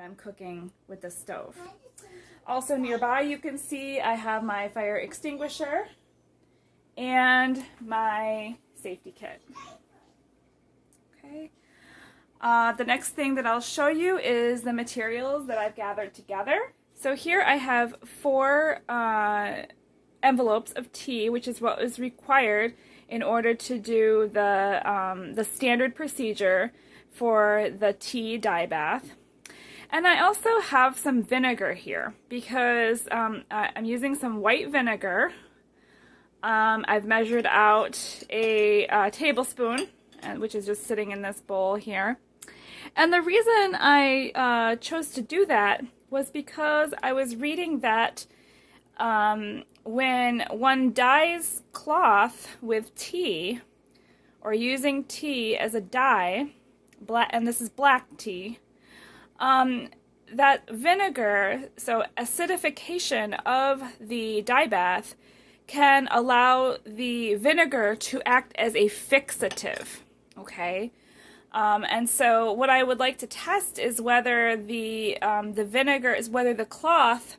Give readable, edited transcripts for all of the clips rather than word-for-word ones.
when I'm cooking with the stove. Also nearby you can see I have my fire extinguisher and my safety kit. Okay. The next thing that I'll show you is the materials that I've gathered together. So here I have 4 envelopes of tea, which is what is required in order to do the standard procedure for the tea dye bath. And I also have some vinegar here because I'm using some white vinegar. I've measured out a tablespoon, which is just sitting in this bowl here. And the reason I chose to do that was because I was reading that when one dyes cloth with tea, or using tea as a dye, and this is black tea, that vinegar, so acidification of the dye bath, can allow the vinegar to act as a fixative, okay? And so what I would like to test is whether the vinegar, whether the cloth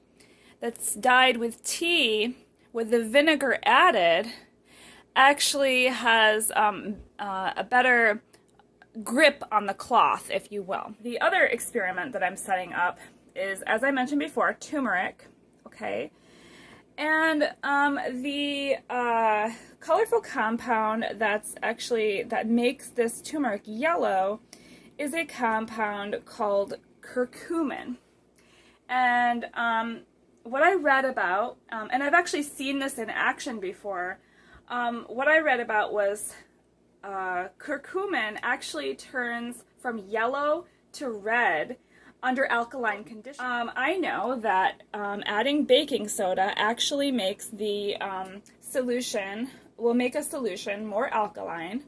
that's dyed with tea, with the vinegar added, actually has a better grip on the cloth, if you will. The other experiment that I'm setting up is, as I mentioned before, turmeric, okay? And the colorful compound that makes this turmeric yellow is a compound called curcumin. And what I read about, and I've actually seen this in action before, what I read about was curcumin actually turns from yellow to red under alkaline conditions. I know that adding baking soda actually makes the will make a solution more alkaline.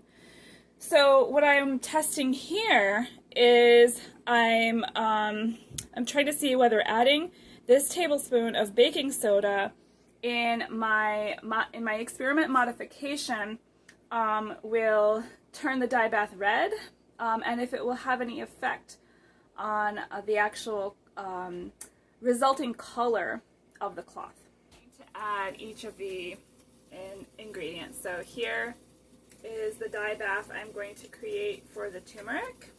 So what I'm testing here is I'm trying to see whether adding this tablespoon of baking soda in my experiment modification will turn the dye bath red, and if it will have any effect on the actual resulting color of the cloth. To add each of the ingredients. So here is the dye bath I'm going to create for the turmeric.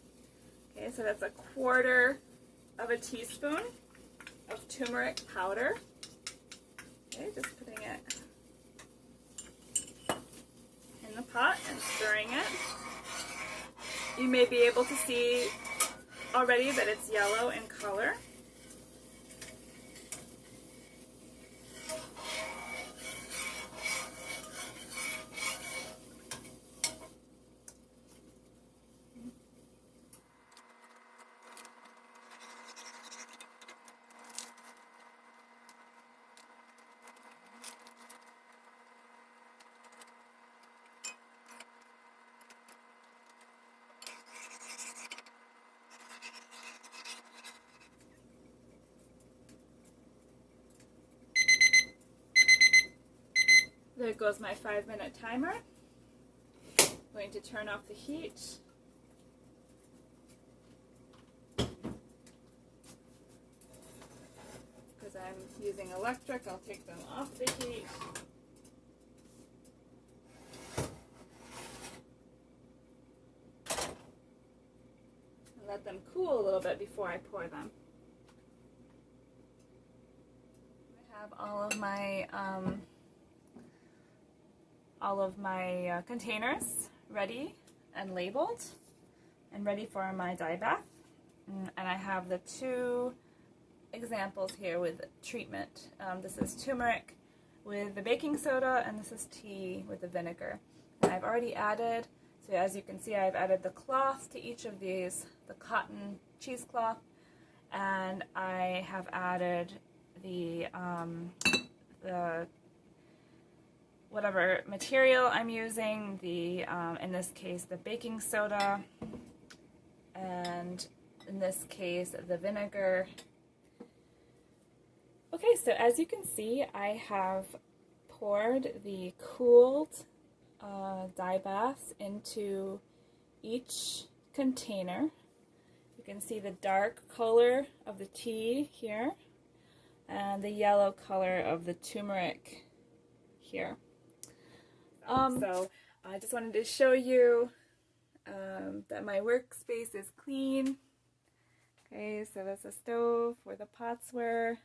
Okay, so that's 1/4 of a teaspoon of turmeric powder. Okay, just putting it in the pot and stirring it. You may be able to see already that it's yellow in color. There goes my 5-minute timer. I'm going to turn off the heat. Because I'm using electric, I'll take them off the heat. And let them cool a little bit before I pour them. I have all of my containers ready and labeled and ready for my dye bath. And I have the 2 examples here with treatment. This is turmeric with the baking soda, and this is tea with the vinegar. And I've already added, so as you can see, I've added the cloth to each of these, the cotton cheesecloth, and I have added the whatever material I'm using, in this case the baking soda, and in this case the vinegar. Okay, so as you can see, I have poured the cooled dye baths into each container. You can see the dark color of the tea here and the yellow color of the turmeric here. So I just wanted to show you that my workspace is clean. Okay, so that's the stove where the pots were,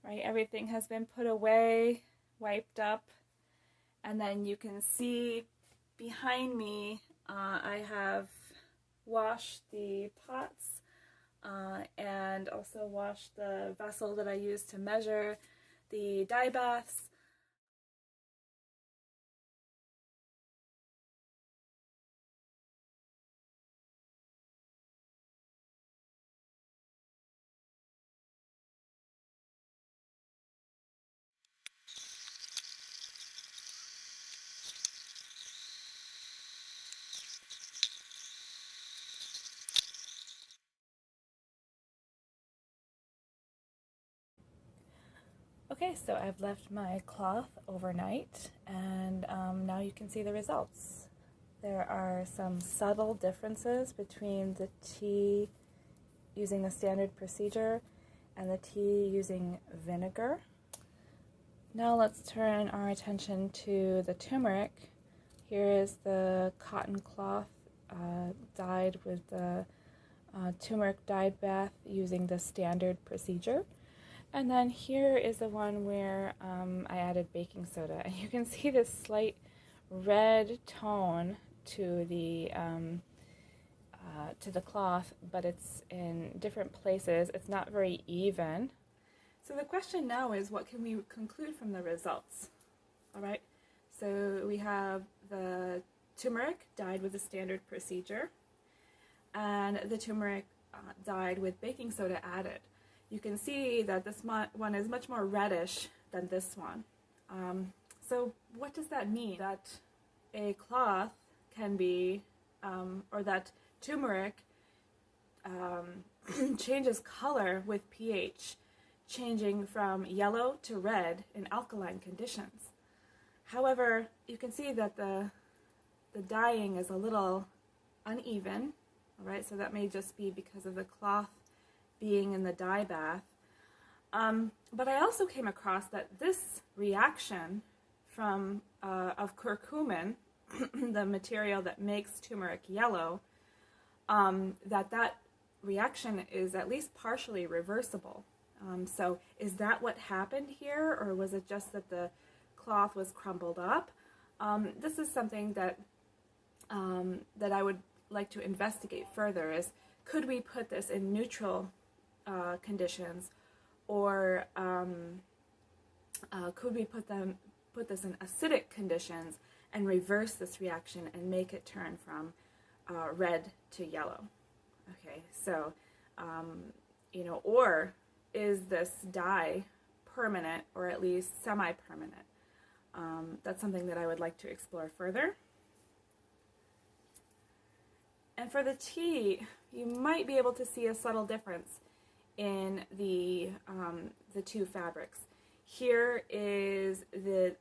right? Everything has been put away, wiped up, and then you can see behind me I have washed the pots and also washed the vessel that I used to measure the dye baths. Okay, so I've left my cloth overnight, and now you can see the results. There are some subtle differences between the tea using the standard procedure and the tea using vinegar. Now let's turn our attention to the turmeric. Here is the cotton cloth dyed with the turmeric dyed bath using the standard procedure. And then here is the one where I added baking soda. And you can see this slight red tone to the cloth, but it's in different places. It's not very even. So the question now is, what can we conclude from the results? All right, so we have the turmeric dyed with the standard procedure and the turmeric dyed with baking soda added. You can see that this one is much more reddish than this one. So what does that mean? That a cloth can be, or that turmeric changes color with pH, changing from yellow to red in alkaline conditions. However, you can see that the dyeing is a little uneven, all right? So that may just be because of the cloth being in the dye bath. But I also came across that this reaction from of curcumin, the material that makes turmeric yellow, that reaction is at least partially reversible. So is that what happened here, or was it just that the cloth was crumbled up? This is something that that I would like to investigate further. Is could we put this in neutral conditions, or could we put this in acidic conditions and reverse this reaction and make it turn from red to yellow? Okay, so you know, or is this dye permanent, or at least semi-permanent? That's something that I would like to explore further. And for the tea, you might be able to see a subtle difference in the two fabrics. Here is the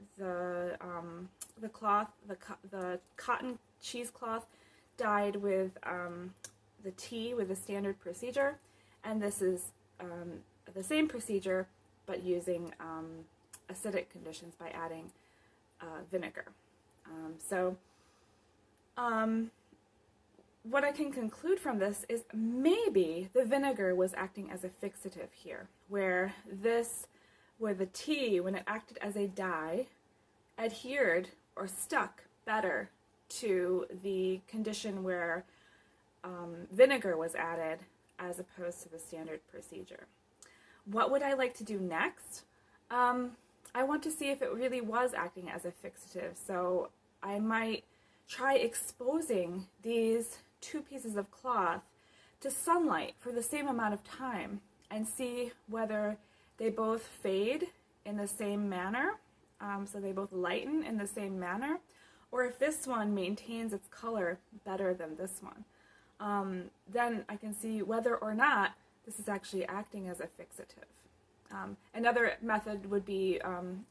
cloth, the cotton cheesecloth dyed with the tea with the standard procedure, and this is the same procedure but using acidic conditions by adding vinegar. What I can conclude from this is maybe the vinegar was acting as a fixative here, where the tea, when it acted as a dye, adhered or stuck better to the condition where vinegar was added as opposed to the standard procedure. What would I like to do next? I want to see if it really was acting as a fixative, so I might try exposing these two pieces of cloth to sunlight for the same amount of time and see whether they both fade in the same manner, so they both lighten in the same manner, or if this one maintains its color better than this one. Then I can see whether or not this is actually acting as a fixative. Another method would be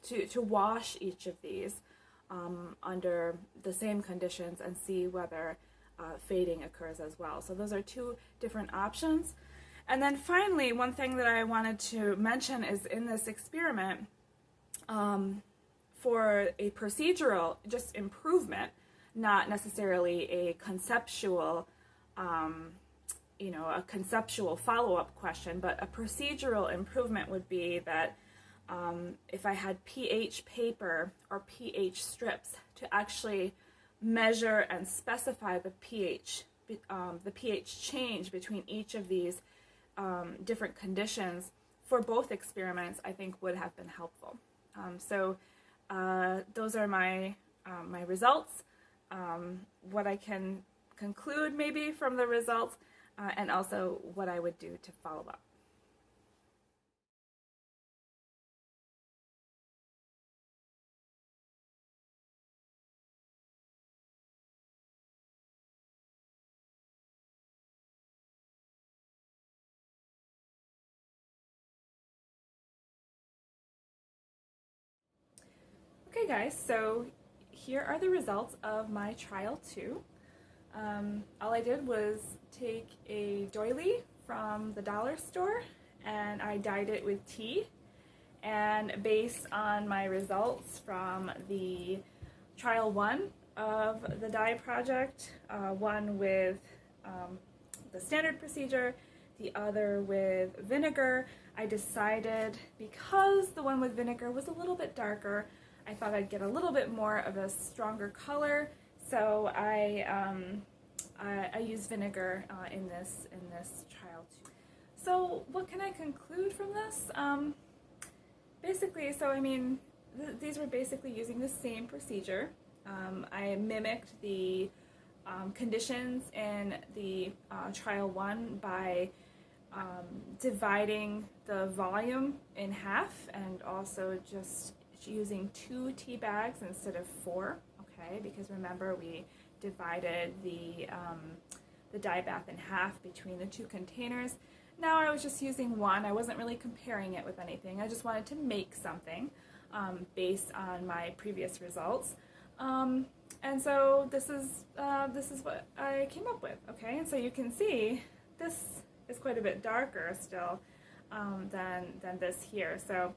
to wash each of these under the same conditions and see whether fading occurs as well. So those are two different options. And then finally, one thing that I wanted to mention is in this experiment, for a procedural just improvement, not necessarily a conceptual, a conceptual follow-up question, but a procedural improvement would be that if I had pH paper or pH strips to actually measure and specify the pH change between each of these different conditions for both experiments, I think would have been helpful. So those are my results, what I can conclude maybe from the results, and also what I would do to follow up. Okay guys, so here are the results of my trial 2. All I did was take a doily from the dollar store and I dyed it with tea, and based on my results from the trial 1 of the dye project, one with the standard procedure, the other with vinegar, I decided, because the one with vinegar was a little bit darker, I thought I'd get a little bit more of a stronger color, so I used vinegar in this trial too. So what can I conclude from this? Basically, so I mean, these were basically using the same procedure. I mimicked the conditions in the trial 1 by dividing the volume in half, and also just using 2 tea bags instead of 4, okay, because remember we divided the dye bath in half between the 2 containers. Now I was just using 1. I wasn't really comparing it with anything. I just wanted to make something based on my previous results. And so this is what I came up with, okay? And so you can see this is quite a bit darker still than this here. So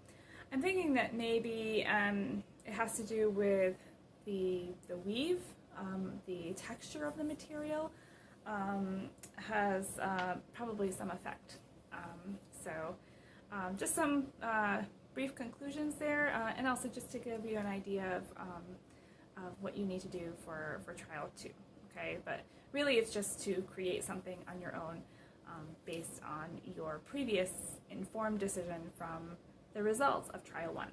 I'm thinking that maybe it has to do with the weave, the texture of the material has probably some effect. Just some brief conclusions there, and also just to give you an idea of what you need to do for trial 2. Okay, but really it's just to create something on your own based on your previous informed decision from the results of trial 1.